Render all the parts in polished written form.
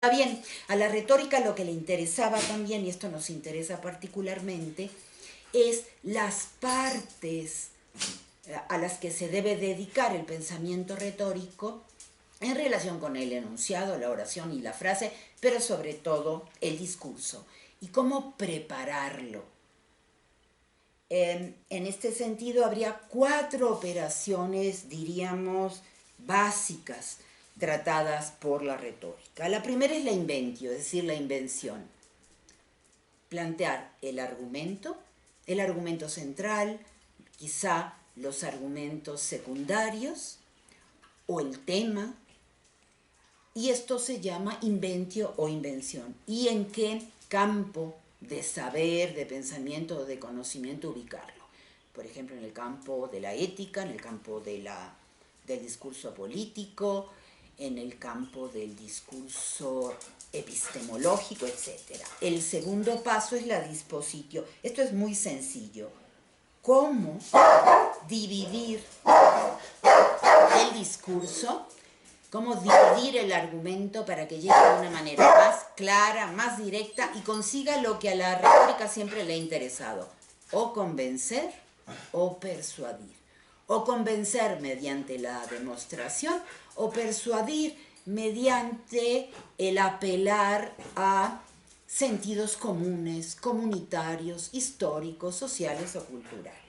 bien, a la retórica lo que le interesaba también, y esto nos interesa particularmente, es las partes a las que se debe dedicar el pensamiento retórico en relación con el enunciado, la oración y la frase, pero sobre todo el discurso y cómo prepararlo. En este sentido habría 4 operaciones, diríamos, básicas tratadas por la retórica. La primera es la inventio, es decir, la invención. Plantear el argumento central, quizá los argumentos secundarios o el tema, y esto se llama inventio o invención. ¿Y en qué campo de saber, de pensamiento o de conocimiento ubicarlo? Por ejemplo, en el campo de la ética, en el campo del discurso político, en el campo del discurso epistemológico, etc. El segundo paso es la dispositio. Esto es muy sencillo. ¿Cómo dividir el discurso? Cómo dividir el argumento para que llegue de una manera más clara, más directa y consiga lo que a la retórica siempre le ha interesado: o convencer o persuadir. O convencer mediante la demostración o persuadir mediante el apelar a sentidos comunes, comunitarios, históricos, sociales o culturales.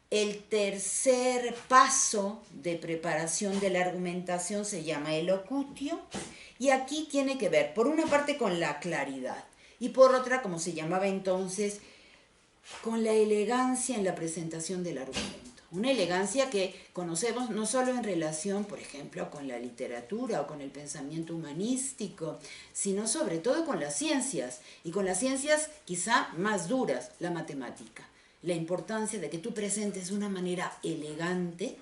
El tercer paso de preparación de la argumentación se llama elocutio, y aquí tiene que ver, por una parte, con la claridad y por otra, como se llamaba entonces, con la elegancia en la presentación del argumento. Una elegancia que conocemos no solo en relación, por ejemplo, con la literatura o con el pensamiento humanístico, sino sobre todo con las ciencias, y con las ciencias quizá más duras, la matemática. La importancia de que tú presentes de una manera elegante,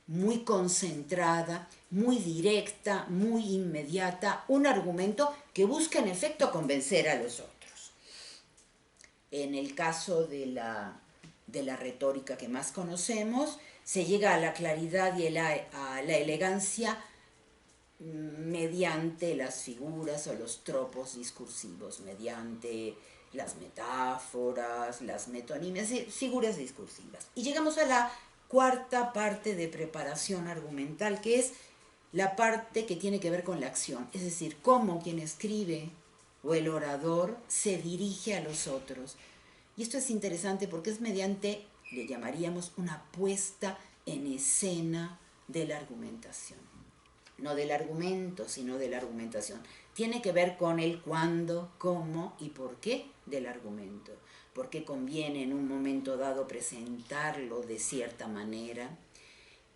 muy concentrada, muy directa, muy inmediata, un argumento que busca en efecto convencer a los otros. En el caso de la retórica que más conocemos, se llega a la claridad y a la elegancia mediante las figuras o los tropos discursivos, mediante las metáforas, las metonimias, figuras discursivas. Y llegamos a la cuarta parte de preparación argumental, que es la parte que tiene que ver con la acción, es decir, cómo quien escribe o el orador se dirige a los otros. Y esto es interesante porque es mediante, le llamaríamos, una puesta en escena de la argumentación. No del argumento, sino de la argumentación. Tiene que ver con el cuándo, cómo y por qué del argumento. Por qué conviene en un momento dado presentarlo de cierta manera.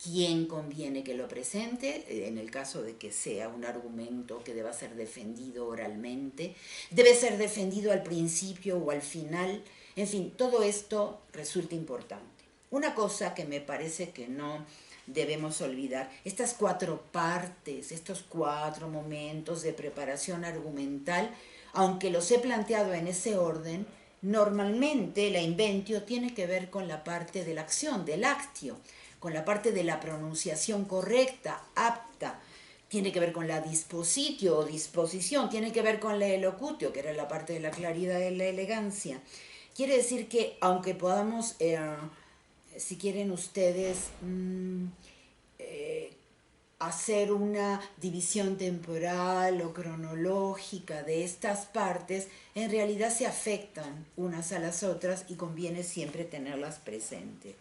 ¿Quién conviene que lo presente? En el caso de que sea un argumento que deba ser defendido oralmente, debe ser defendido al principio o al final. En fin, todo esto resulta importante. Una cosa que me parece que no debemos olvidar: estas 4 partes, estos 4 momentos de preparación argumental, aunque los he planteado en ese orden, normalmente la inventio tiene que ver con la parte de la acción, del actio, con la parte de la pronunciación correcta, apta. Tiene que ver con la dispositio o disposición, tiene que ver con la elocutio, que era la parte de la claridad y la elegancia. Quiere decir que aunque podamos, si quieren ustedes, hacer una división temporal o cronológica de estas partes, en realidad se afectan unas a las otras y conviene siempre tenerlas presentes.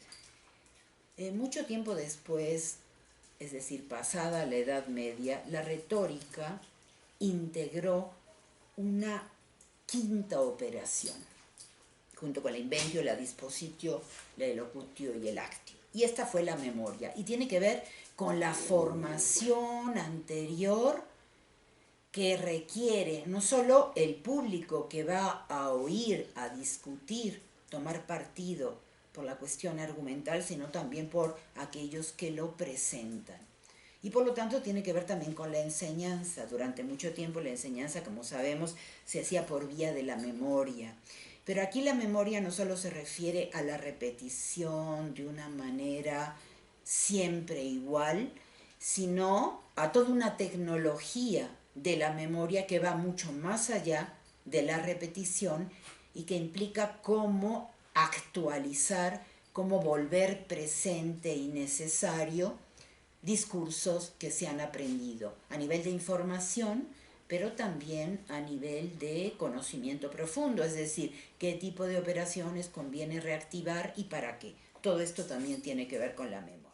Mucho tiempo después, es decir, pasada la Edad Media, la retórica integró una quinta operación, junto con la inventio, la dispositio, la elocutio y el actio. Y esta fue la memoria, y tiene que ver con la formación anterior que requiere no solo el público que va a oír, a discutir, tomar partido por la cuestión argumental, sino también por aquellos que lo presentan. Y por lo tanto tiene que ver también con la enseñanza. Durante mucho tiempo la enseñanza, como sabemos, se hacía por vía de la memoria. Pero aquí la memoria no solo se refiere a la repetición de una manera siempre igual, sino a toda una tecnología de la memoria que va mucho más allá de la repetición y que implica cómo actualizar, cómo volver presente y necesario discursos que se han aprendido a nivel de información, pero también a nivel de conocimiento profundo, es decir, qué tipo de operaciones conviene reactivar y para qué. Todo esto también tiene que ver con la memoria.